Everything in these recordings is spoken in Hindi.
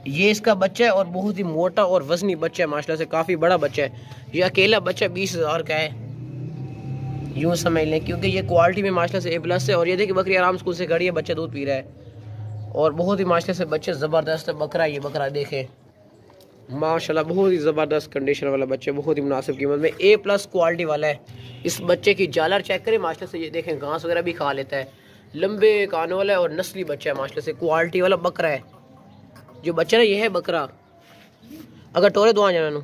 ये इसका बच्चा है और बहुत ही मोटा और वजनी बच्चा है माशाल्लाह से, काफ़ी बड़ा बच्चा है। ये अकेला बच्चा 20,000 का है, यूँ समझ लें, क्योंकि ये क्वालिटी में माशाल्लाह से A+ है। और ये देखिए बकरी आराम स्कूल से खड़ी है, बच्चा दूध पी रहा है और बहुत ही माशाल्लाह से बच्चे ज़बरदस्त है। बकरा, ये बकरा देखें माशाल्लाह, बहुत ही ज़बरदस्त कंडीशन वाला बच्चा, बहुत ही मुनासिब कीमत में A+ क्वालिटी वाला है। इस बच्चे की जालर चेक करें माशाल्लाह से, ये देखें घास वगैरह भी खा लेता है, लंबे कानों वाला है और नस्ली बच्चा है माशाल्लाह से, क्वालिटी वाला बकरा है। जो बच्चा ना ये है बकरा, अगर टोरे दो आ जाना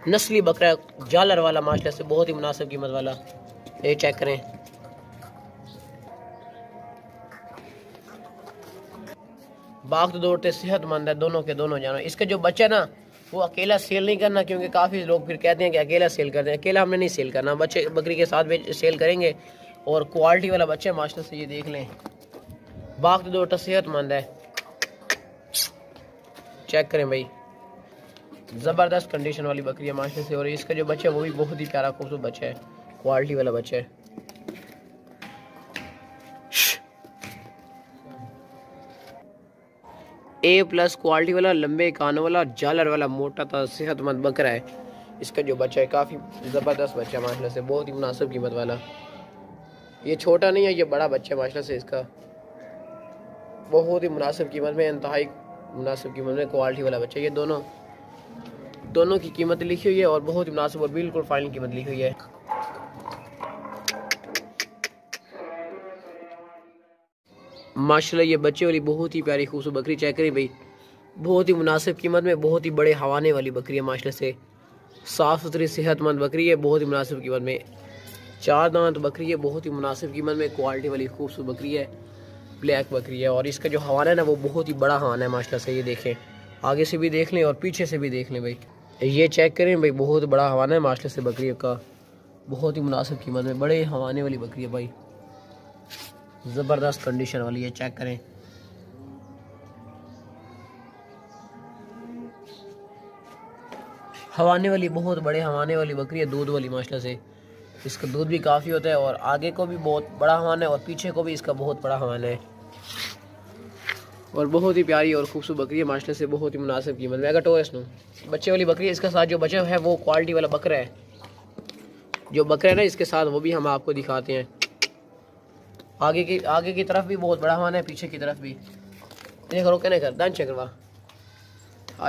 नस्ली बकरा है, जालर वाला माशाल्लाह से, बहुत ही मुनासिब कीमत वाला। ये चेक करें, बाग तो दौड़ते सेहतमंद है दोनों के दोनों जानवर। इसका जो बच्चा ना वो अकेला सेल नहीं करना, क्योंकि काफ़ी लोग फिर कहते हैं कि अकेला सेल करते हैं। अकेला हमने नहीं सेल करना, बच्चे बकरी के साथ भी सेल करेंगे। और क्वालिटी वाला बच्चा है माशाल्लाह से, ये देख लें, बाग तो दौड़ता सेहतमंद है। चेक करें भाई, ज़बरदस्त कंडीशन वाली बकरी है माशाल्लाह से। और इसका जो बच्चा है वो भी बहुत ही प्यारा खूबसूरत बच्चा है, क्वालिटी वाला बच्चा है। A+ क्वालिटी वाला, लंबे कानों वाला, जालर वाला, मोटा था, सेहतमंद बकरा है। इसका जो बच्चा है काफ़ी ज़बरदस्त बच्चा है माशाल्लाह से, बहुत ही मुनासिब कीमत वाला। ये छोटा नहीं है, ये बड़ा बच्चा है माशाल्लाह से। इसका बहुत ही मुनासिब कीमत में, इंतहाई मुनासिब कीमत में क्वालिटी वाला बच्चा। ये दोनों की कीमत लिखी हुई है और बहुत ही मुनासिब और बिल्कुल फाइनल कीमत लिखी हुई है। माशाल्लाह ये बच्चे वाली बहुत ही प्यारी खूबसूरत बकरी चेक करें भाई, बहुत ही मुनासिब कीमत में, बहुत ही बड़े हवाने वाली बकरी है माशाल्लाह से, साफ़ सुथरी सेहतमंद बकरी है, बहुत ही मुनासिब कीमत में। 4 दांत बकरी है, बहुत ही मुनासिब कीमत में, क्वालिटी वाली खूबसूरत बकरी है, ब्लैक बकरी है। और इसका जो हवाना है ना वो बहुत ही बड़ा हवाना है माशाल्लाह से। ये देखें, आगे से भी देख लें और पीछे से भी देख लें भाई, ये चेक करें भाई, बहुत बड़ा हवाना है माशाल्लाह से बकरी का, बहुत ही मुनासिब कीमत में, बड़े हवाने वाली बकरी है भाई, ज़बरदस्त कंडीशन वाली है। चेक करें, हवाने वाली, बहुत बड़े हवाने वाली बकरी है, दूध वाली माशाल्लाह से। इसका दूध भी काफ़ी होता है और आगे को भी बहुत बड़ा हवाना है और पीछे को भी इसका बहुत बड़ा हवाना है। और बहुत ही प्यारी और खूबसूरत बकरी है माशाल्लाह से, बहुत ही मुनासिब कीमत में। अगर टोरस नो बच्चे वाली बकरी है, इसका साथ जो बच्चा है वो क्वालिटी वाला बकरा है। जो बकरा है ना इसके साथ, वो भी हम आपको दिखाते हैं। आगे की तरफ भी बहुत बड़ा हवाना है, पीछे की तरफ भी। देख रो कहने कर दान चेक करवा,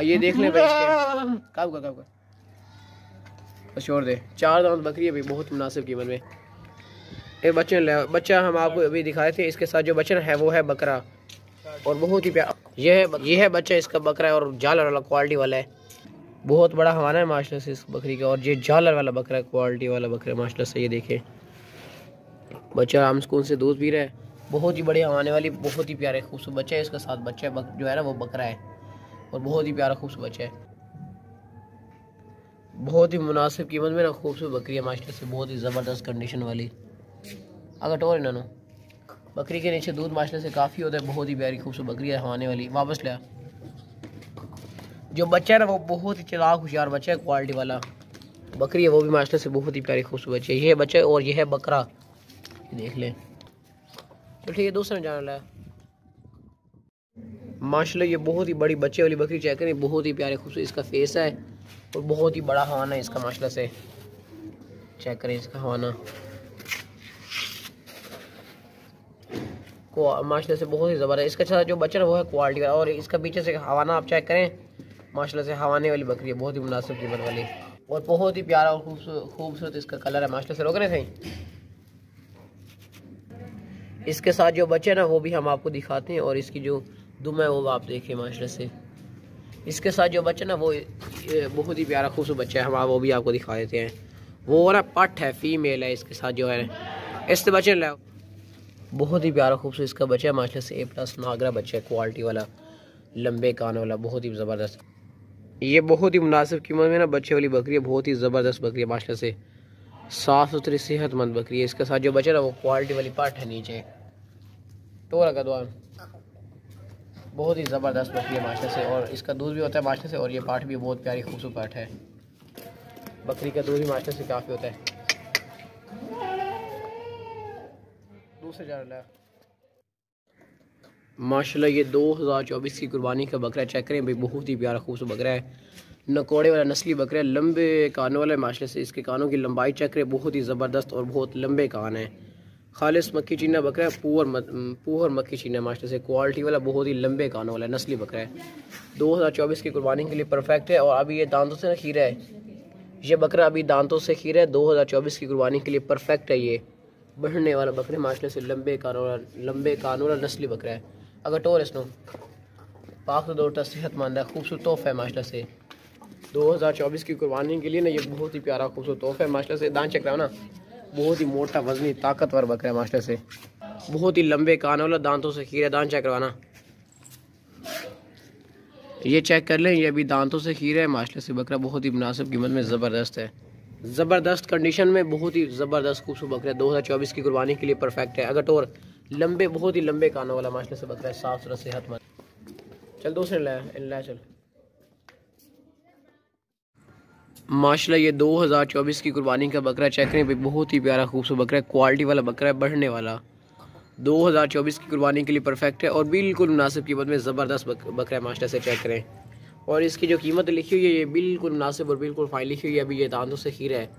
ये देख लें भाई, इसके कब छोड़ दे। 4 दांत बकरी है भाई, बहुत मुनासिब कीमत में। एक बच्चा हम आपको अभी दिखाए थे, इसके साथ जो बच्चा है वो है बकरा और बहुत ही प्यारा। ये है बच्चा इसका बकरा है और जालर वाला क्वालिटी वाला है, बहुत बड़ा हवाना है माशाल्लाह से इस बकरी का। और ये जालर वाला बकरा है, क्वालिटी वाला बकरा है माशाल्लाह से। ये देखें, बच्चा आराम सुकून से दूध पी रहा है, बहुत ही बड़े हवाने वाली, बहुत ही प्यारे खूबसूरत बच्चा है। इसके साथ बच्चा जो है ना वो बकरा है और बहुत ही प्यारा खूबसूरत बच्चा है, बहुत ही मुनासिब कीमत में ना खूबसूरत बकरी है माशाल्लाह से, बहुत ही ज़बरदस्त कंडीशन वाली। अगर टोर ना बकरी के नीचे दूध माशाल्लाह से काफ़ी होता है, बहुत ही प्यारी खूबसूरत बकरी है, हवाने वाली। वापस लिया, जो बच्चा है ना वो बहुत ही चालाक होशियार बच्चा है, क्वालिटी वाला बकरी है, वो भी माशाल्लाह से बहुत ही प्यारी खूबसूरत बच्ची है। ये बच्चा और ये है बकरा, देख लें। तो ठीक है, दूसरा जानना है माशाल्लाह, ये बहुत ही बड़ी बच्चे वाली बकरी चेक करें, बहुत ही प्यारे खूबसूरत इसका फेस है और बहुत ही बड़ा हवाना है इसका माशाल्लाह से। चेक करें इसका हवाना को माशाल्लाह से बहुत ही ज़बरदस्त। इसका साथ जो बच्चा है वो है क्वालिटी का। और इसका पीछे से हवाना आप चेक करें, माशाल्लाह से हवाने वाली बकरी है, बहुत ही मुनासिब कीमत वाली और बहुत ही प्यारा और खूबसूरत इसका कलर है माशाल्लाह से। रोक रहे थे, इसके साथ जो बच्चा है ना वो भी हम आपको दिखाते हैं और इसकी जो दुम है वो आप देखें माशाल्लाह से। इसके साथ जो बच्चा ना वो बहुत ही प्यारा खूबसूरत बच्चा है, हम वो भी आपको दिखा देते हैं। वो ना पट है, फीमेल है इसके साथ जो है, इससे बच्चे लाओ, बहुत ही प्यारा खूबसूरत इसका बच्चा है माशाल्लाह से। A+ नागरा बच्चा है, क्वालिटी वाला, लंबे कान वाला, बहुत ही ज़बरदस्त। ये बहुत ही मुनासिब कीमत में ना बच्चे वाली बकरी है, बहुत ही ज़बरदस्त बकरी है माशाल्लाह से, साफ़ सुथरी सेहतमंद बकरी है। इसके साथ जो बच्चा ना वो क्वालिटी वाली पट है नीचे, टोरा का दुआ, बहुत ही ज़बरदस्त बकरी है माशाल्लाह से। और इसका दूध भी होता है माशाल्लाह से, और ये पाठ भी बहुत प्यारी खूबसूरत पाठ है, बकरी का दूध भी माशाल्लाह से काफ़ी होता है। दूसरे जानना माशाल्लाह ये 2024 की कुर्बानी का बकरा चेक करें भाई, बहुत ही प्यारा खूबसूरत बकरा है। नकोड़े वाला नस्ली बकरा है, लंबे कानों वाला है। माशाल्लाह से इसके कानों की लंबाई चेक करें, बहुत ही ज़बरदस्त और बहुत लंबे कान है। खालिस मक्खी चीना बकरा है, पूहर मक्खी चीना माशाल्लाह से क्वालिटी वाला, बहुत ही लंबे कानों वाला नस्ली बकरा है। 2024 की कुर्बानी के लिए परफेक्ट है। और अभी ये दांतों से ना खीरा है, ये बकरा अभी दांतों से खीरा है। 2024 की कुर्बानी के लिए परफेक्ट है। ये बढ़ने वाला बकरा माशाल्लाह से लंबे कानों वाला नस्ली बकरा है। अगर टोर इसनो पाक दौड़ता सेहतमंद है, खूबसूरत तोहफा है माशाल्लाह से। 2024 की कुर्बानी के लिए ना ये बहुत ही प्यारा खूबसूरत तोहफा है माशाल्लाह से। दांत चेक रहा ना, बहुत ही मोटा वजनी ताकतवर बकरा है माशाल्लाह से। बहुत ही लंबे कान वाला, दांतों से खीरा। दांत चेक करवाना, ये चेक कर लें, ये अभी दांतों से खीरा है माशाल्लाह से। बकरा बहुत ही मुनासिब कीमत में ज़बरदस्त है, ज़बरदस्त कंडीशन में, बहुत ही ज़बरदस्त खूबसूरत बकरा है। 2024 की कुर्बानी के लिए परफेक्ट है। अगर और लंबे, बहुत ही लंबे कानों वाला माशाल्लाह से बकरा है, साफ सुथरा सेहतमंद। चल दूसरे ला चल। माशाल्लाह ये 2024 की कुर्बानी का बकरा चेक करें भाई, बहुत ही प्यारा खूबसूरत बकरा है, क्वालिटी वाला बकरा है, बढ़ने वाला। 2024 की कुर्बानी के लिए परफेक्ट है और बिल्कुल मुनासिब कीमत में ज़बरदस्त बकरा है माशाल्लाह से। चेक करें, और इसकी जो कीमत लिखी हुई है ये बिल्कुल मुनासिब और बिल्कुल फाइन लिखी हुई है। अभी ये दांतों से खीरा है।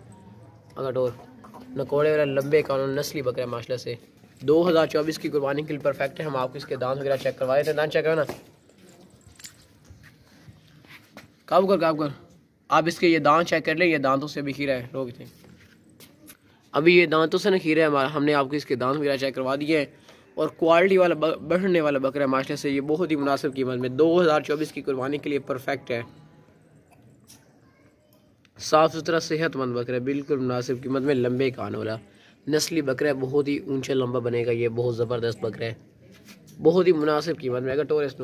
अगर और नकोड़े वाला लंबे कानून नस्ली बकरा है माशाल्लाह से। 2024 की कुर्बानी के लिए परफेक्ट है। हम आपको इसके दांत वगैरह चेक करवा देते हैं। दांत चेक करो ना, काबू कर। आप इसके ये दांत चेक कर लें, ये दांतों से भी खीरा है। रोक थे, अभी ये दांतों से ना खीरा है हमारा। हमने आपको इसके दांत वगैरह चेक करवा दिए हैं। और क्वालिटी वाला बढ़ने वाला बकरा है माशाल्लाह से। ये बहुत ही मुनासिब कीमत में 2024 की कुर्बानी के लिए परफेक्ट है। साफ़ सुथरा सेहतमंद बकरा है, बिल्कुल मुनासिब कीमत में, लंबे कान वाला नस्ली बकरा है। बहुत ही ऊंचा लंबा बनेगा ये, बहुत ज़बरदस्त बकरा है, बहुत ही मुनासिब कीमत में। अगर टोरेस्ट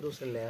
दूसरे ले